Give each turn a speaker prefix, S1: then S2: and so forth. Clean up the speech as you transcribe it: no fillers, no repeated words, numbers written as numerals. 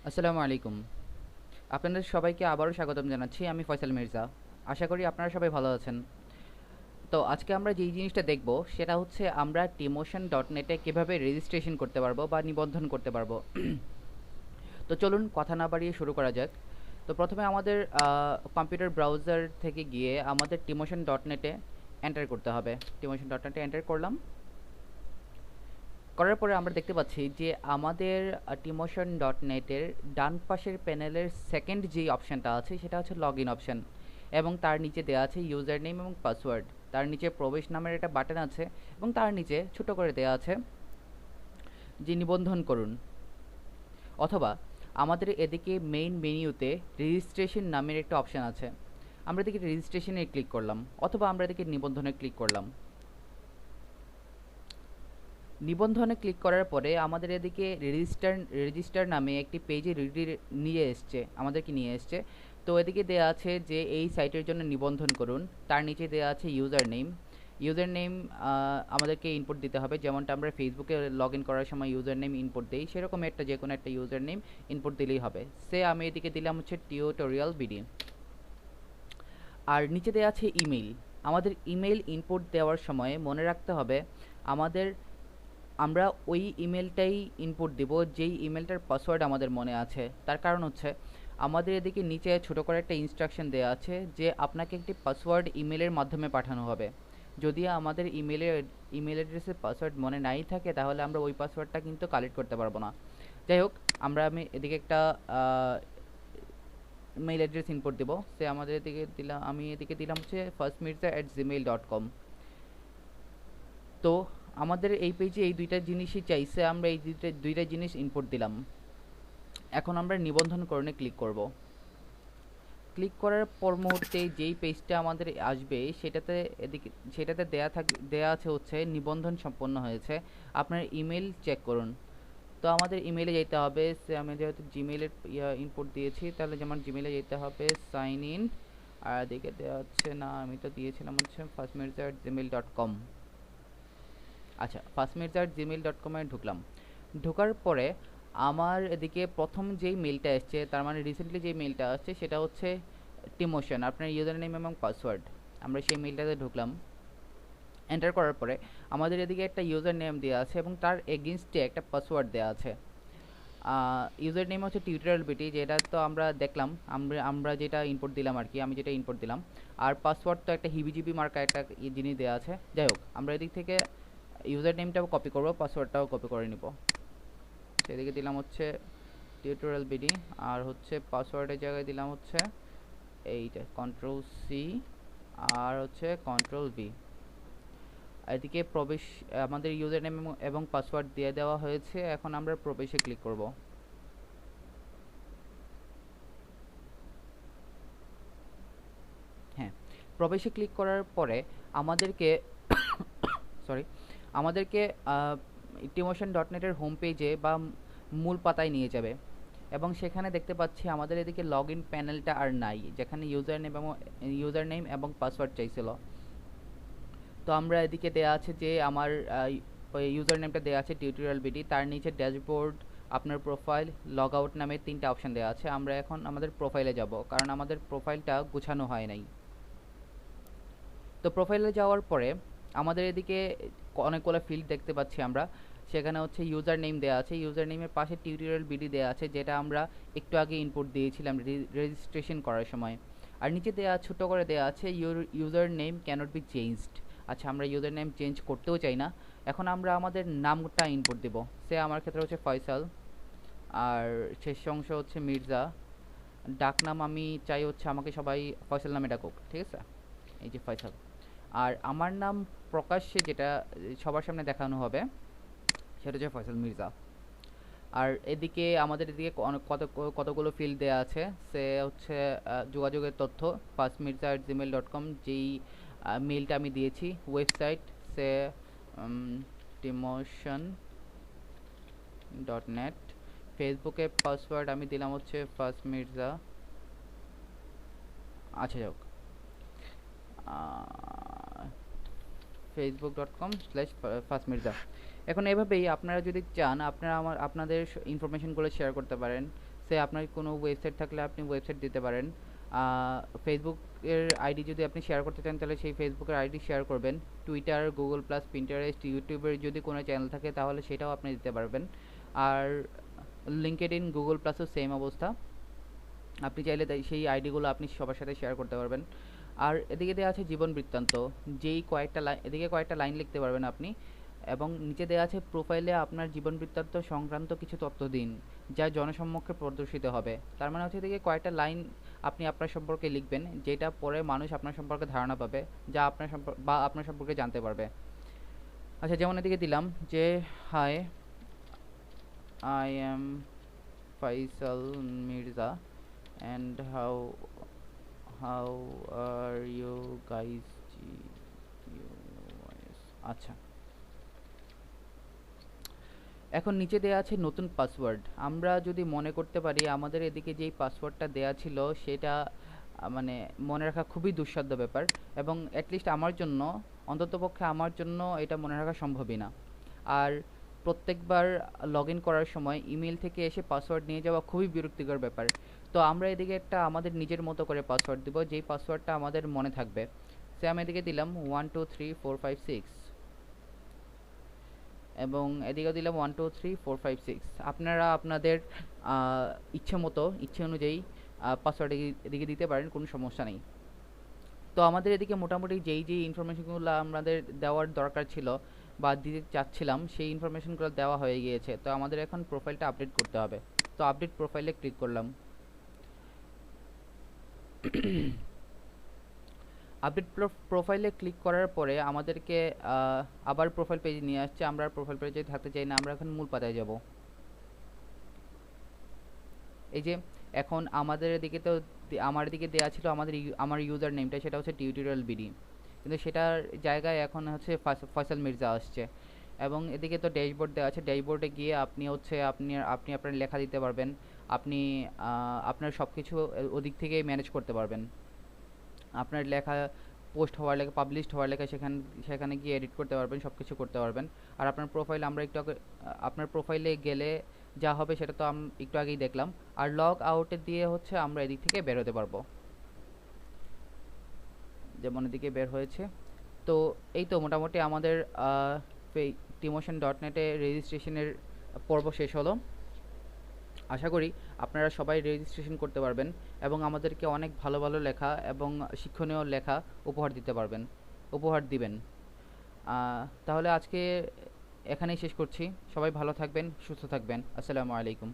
S1: আসসালামু আলাইকুম। আপনাদের সবাইকে আবারও স্বাগতম জানাচ্ছি। আমি ফয়সাল মির্জা। আশা করি আপনারা সবাই ভালো আছেন। তো আজকে আমরা যেই জিনিসটা দেখব সেটা হচ্ছে আমরা টিমোশন ডট নেটে কীভাবে রেজিস্ট্রেশন করতে পারবো বা নিবন্ধন করতে পারবো। তো চলুন কথা না বাড়িয়ে শুরু করা যাক। তো প্রথমে আমাদের কম্পিউটার ব্রাউজার থেকে গিয়ে আমাদের টিমোশন ডট নেটে এন্টার করতে হবে। টিমোশন ডট নেটে এন্টার করলাম। করার পরে আমরা দেখতে পাচ্ছি যে আমাদের টিমোশন ডট নেটের ডান পাশের প্যানেলের সেকেন্ড যেই অপশানটা আছে সেটা হচ্ছে লগ ইন অপশান, এবং তার নিচে দেওয়া আছে ইউজার নেম এবং পাসওয়ার্ড। তার নিচে প্রবেশ নামের একটা বাটন আছে এবং তার নিচে ছোট করে দেওয়া আছে যে নিবন্ধন করুন, অথবা আমাদের এদিকে মেইন মেনিউতে রেজিস্ট্রেশন নামের একটা অপশান আছে। আমরা এদিকে রেজিস্ট্রেশনে ক্লিক করলাম, অথবা আমরা এদিকে নিবন্ধনে ক্লিক করলাম। নিবন্ধনে ক্লিক করার পরে আমাদের এদিকে রেজিস্টার নামে একটি পেজে নিয়ে এসছে, আমাদেরকে নিয়ে এসছে। তো এদিকে দেওয়া আছে যে এই সাইটের জন্য নিবন্ধন করুন। তার নিচে দেওয়া আছে ইউজার নেম আমাদেরকে ইনপুট দিতে হবে, যেমনটা আমরা ফেসবুকে লগ ইন করার সময় ইউজার নেম ইনপুট দিই, সেরকম একটা যে কোনো একটা ইউজার নেম ইনপুট দিলেই হবে। আমি এদিকে দিলাম হচ্ছে টিউটোরিয়াল বিডি। আর নিচে দেওয়া আছে ইমেল। আমাদের ইমেল ইনপুট দেওয়ার সময় মনে রাখতে হবে আমাদের আমরা ওই ইমেলটাই ইনপুট দিব যেই ইমেলটার পাসওয়ার্ড আমাদের মনে আছে। তার কারণ হচ্ছে আমাদের এদিকে নিচে ছোট করে একটা ইনস্ট্রাকশন দেওয়া আছে যে আপনাকে একটি পাসওয়ার্ড ইমেলের মাধ্যমে পাঠানো হবে। যদি আমাদের ইমেল অ্যাড্রেসের পাসওয়ার্ড মনে নাই থাকে তাহলে আমরা ওই পাসওয়ার্ডটা কিন্তু কালেক্ট করতে পারবো না। যাই হোক, আমি এদিকে একটা মেইল অ্যাড্রেস ইনপুট দেবো। আমি এদিকে দিলাম হচ্ছে firstmirza@gmail.com। তো আমাদের এই পেজে এই দুইটা জিনিসই চাইছে, আমরা এই দুইটা জিনিস ইনপুট দিলাম। এখন আমরা নিবন্ধনকরণে ক্লিক করব। ক্লিক করার পর মুহূর্তে যেই পেজটা আমাদের আসবে সেটাতে দেয়া আছে হচ্ছে নিবন্ধন সম্পন্ন হয়েছে, আপনার ইমেল চেক করুন। তো আমাদের ইমেলে যেতে হবে। আমি যেহেতু জিমেলের ইনপুট দিয়েছি, তাহলে যেমন জিমেলে যেতে হবে সাইন ইন। আর এদিকে দেওয়া হচ্ছে না, আমি তো দিয়েছিলাম হচ্ছে firstmirza@gmail.com। আচ্ছা, firstmirza@gmail.com এ ঢুকলাম। ঢোকার পরে আমার এদিকে প্রথম যেই মেলটা এসছে, তার মানে রিসেন্টলি যেই মেলটা আসছে সেটা হচ্ছে টিমোশন, আপনার ইউজার নেম এবং পাসওয়ার্ড। আমরা সেই মেলটাতে ঢুকলাম। এন্টার করার পরে আমাদের এদিকে একটা ইউজার নেম দেওয়া আছে এবং তার এগেনস্টে একটা পাসওয়ার্ড দেওয়া আছে। ইউজার নেম হচ্ছে টিউটোরিয়াল বিটি, যেটা তো আমরা দেখলাম, আমরা যেটা ইনপুট দিলাম আর কি, আমি যেটা ইনপুট দিলাম। আর পাসওয়ার্ড তো একটা হিবিজিবি মার্কা একটা জিনিস দেওয়া আছে। যাই হোক, আমরা এদিক থেকে ইউজার নেমটাও কপি করব, পাসওয়ার্ডটাও কপি করে নিব। সেদিকে দিলাম হচ্ছে টিউটোরিয়াল বিডি, আর হচ্ছে পাসওয়ার্ডের জায়গায় দিলাম হচ্ছে এইটা কন্ট্রোল সি, আর হচ্ছে কন্ট্রোল ভি। এদিকে আমাদের ইউজার নেম এবং পাসওয়ার্ড দিয়ে দেওয়া হয়েছে। এখন আমরা প্রবেশে ক্লিক করব। হ্যাঁ, প্রবেশে ক্লিক করার পরে আমাদেরকে সরি আমাদেরকে টিমোশন ডট নেটের হোম পেজে বা মূল পাতায় নিয়ে যাবে, এবং সেখানে দেখতে পাচ্ছি আমাদের এদিকে লগ ইন প্যানেলটা আর নাই, যেখানে ইউজার নেম এবং পাসওয়ার্ড চাইছিল। তো আমরা এদিকে দেয়া আছে যে আমার ওই ইউজার নেমটা দেওয়া আছে টিউটোরিয়াল বিডি, তার নিচে ড্যাশবোর্ড, আপনার প্রোফাইল, লগ আউট নামে তিনটা অপশান দেওয়া আছে। আমরা এখন আমাদের প্রোফাইলে যাব, কারণ আমাদের প্রোফাইলটা গুছানো হয় নাই। তো প্রোফাইলে যাওয়ার পরে আমাদের এদিকে অনেকগুলো ফিল্ড দেখতে পাচ্ছি আমরা। সেখানে হচ্ছে ইউজার নেম দেওয়া আছে, ইউজার নেমের পাশে টিউটোরিয়াল বিডি দেওয়া আছে, যেটা আমরা একটু আগে ইনপুট দিয়েছিলাম রেজিস্ট্রেশন করার সময়। আর নিচে দেওয়া ছোট করে দেওয়া আছে user name cannot be changed. আচ্ছা, আমরা ইউজার নেম চেঞ্জ করতেও চাই না। এখন আমরা আমাদের নামটা ইনপুট দেব। আমার ক্ষেত্রে হচ্ছে ফয়সাল, আর শেষ অংশ হচ্ছে মির্জা। ডাক নাম আমি চাই হচ্ছে আমাকে সবাই ফয়সাল নামে ডাকুক, ঠিক আছে? এই যে ফয়সাল। আর আমার নাম প্রকাশ্যে যেটা সবার সামনে দেখানো হবে সেটা হচ্ছে ফয়সাল মির্জা। আর এদিকে আমাদের এদিকে কতগুলো ফিল্ড দেওয়া আছে। হচ্ছে যোগাযোগের তথ্য firstmirza@gmail.com, যেই মেইলটা আমি দিয়েছি। ওয়েবসাইট সে টিমোশন ডট নেট। ফেসবুকে পাসওয়ার্ড আমি দিলাম হচ্ছে ফার্স্ট মির্জা। আচ্ছা, যাক, facebook.com/firstmirza। এখন এভাবেই আপনারা যদি চান আপনারা আপনাদের ইনফরমেশনগুলো শেয়ার করতে পারেন। সে আপনার কোনো ওয়েবসাইট থাকলে আপনি ওয়েবসাইট দিতে পারেন। ফেসবুকের আইডি যদি আপনি শেয়ার করতে চান তাহলে সেই ফেসবুকের আইডি শেয়ার করবেন। টুইটার, গুগল প্লাস, পিন্টারেস্ট, ইউটিউবের যদি কোনো চ্যানেল থাকে তাহলে সেটাও আপনি দিতে পারবেন। আর লিঙ্কডইন, গুগল প্লাসও সেম অবস্থা, আপনি চাইলে তাই সেই আইডিগুলো আপনি সবার সাথে শেয়ার করতে পারবেন। আর এদিকে দেওয়া আছে জীবন বৃত্তান্ত, যেই কয়েকটা লাইন, এদিকে কয়েকটা লাইন লিখতে পারবেন আপনি, এবং নিচে দেওয়া আছে প্রোফাইলে আপনার জীবন বৃত্তান্ত সংক্রান্ত কিছু তথ্য দিন যা জনসম্মুখে প্রদর্শিত হবে। তার মানে হচ্ছে এদিকে কয়েকটা লাইন আপনি আপনার সম্পর্কে লিখবেন, যেটা পরে মানুষ আপনার সম্পর্কে ধারণা পাবে, যা আপনার সম্পর্কে জানতে পারবে। আচ্ছা, যেমন এদিকে দিলাম যে hi, I am Faisal Mirza and how are you guys? আচ্ছা, এখন নিচে দেয়া আছে নতুন পাসওয়ার্ড। আমরা যদি মনে করতে পারি আমাদের এদিকে যেই পাসওয়ার্ডটা দেয়া ছিল সেটা মানে মনে রাখা খুবই দুঃসাধ্য ব্যাপার, এবং অ্যাটলিস্ট আমার জন্য, অন্ততপক্ষে আমার জন্য এটা মনে রাখা সম্ভবই না। আর প্রত্যেকবার লগ ইন করার সময় ইমেল থেকে এসে পাসওয়ার্ড নিয়ে যাওয়া খুবই বিরক্তিকর ব্যাপার। তো আমরা এদিকে একটা আমাদের নিজের মতো করে পাসওয়ার্ড দিব, যেই পাসওয়ার্ডটা আমাদের মনে থাকবে। সে আমি এদিকে দিলাম 123456, এবং এদিকে দিলাম 123456। আপনারা আপনাদের ইচ্ছে অনুযায়ী পাসওয়ার্ড এদিকে দিতে পারেন, কোনো সমস্যা নেই। তো আমাদের এদিকে মোটামুটি যেই ইনফরমেশনগুলো আমাদের দেওয়ার দরকার ছিল বা দিতে চাচ্ছিলাম সেই ইনফরমেশনগুলো দেওয়া হয়ে গিয়েছে। তো আমাদের এখন প্রোফাইলটা আপডেট করতে হবে। তো আপডেট প্রোফাইলে ক্লিক করলাম। আপডেট প্রোফাইলে ক্লিক করার পরে আমাদেরকে আবার প্রোফাইল পেজে নিয়ে আসছে। আমরা প্রোফাইল পেজে থাকতে চাই না, আমরা এখন মূল পাতায় যাব। এই যে এখন আমাদের এদিকে তো আমার দিকে দেওয়া ছিল আমার ইউজার নেমটা, সেটা হচ্ছে টিউটোরিয়াল বিডি, কিন্তু সেটার জায়গায় এখন হচ্ছে ফয়সাল মির্জা আসছে। এবং এদিকে তো ড্যাশবোর্ড দেওয়া আছে, ড্যাশবোর্ডে গিয়ে আপনি হচ্ছে আপনি আপনার লেখা দিতে পারবেন, আপনি আপনার সব কিছু ওদিক থেকেই ম্যানেজ করতে পারবেন। আপনার লেখা পোস্ট হওয়ার লেখা, পাবলিশড হওয়ার লেখা সেখানে গিয়ে এডিট করতে পারবেন, সব কিছু করতে পারবেন। আর আপনার প্রোফাইল, আমরা একটু আগে আপনার প্রোফাইলে গেলে যা হবে সেটা তো একটু আগেই দেখলাম। আর লগ আউটে দিয়ে হচ্ছে আমরা এদিক থেকে বের হতে পারবো, যেমন এদিকে বের হয়েছে। তো এই তো মোটামুটি আমাদের tmotion.net-এ রেজিস্ট্রেশনের পর্ব শেষ হলো। আশা করি আপনারা সবাই রেজিস্ট্রেশন করতে পারবেন এবং আমাদেরকে অনেক ভালো ভালো লেখা এবং শিক্ষণীয় লেখা উপহার দিবেন। তাহলে আজকে এখানেই শেষ করছি। সবাই ভালো থাকবেন, সুস্থ থাকবেন। আসসালামু আলাইকুম।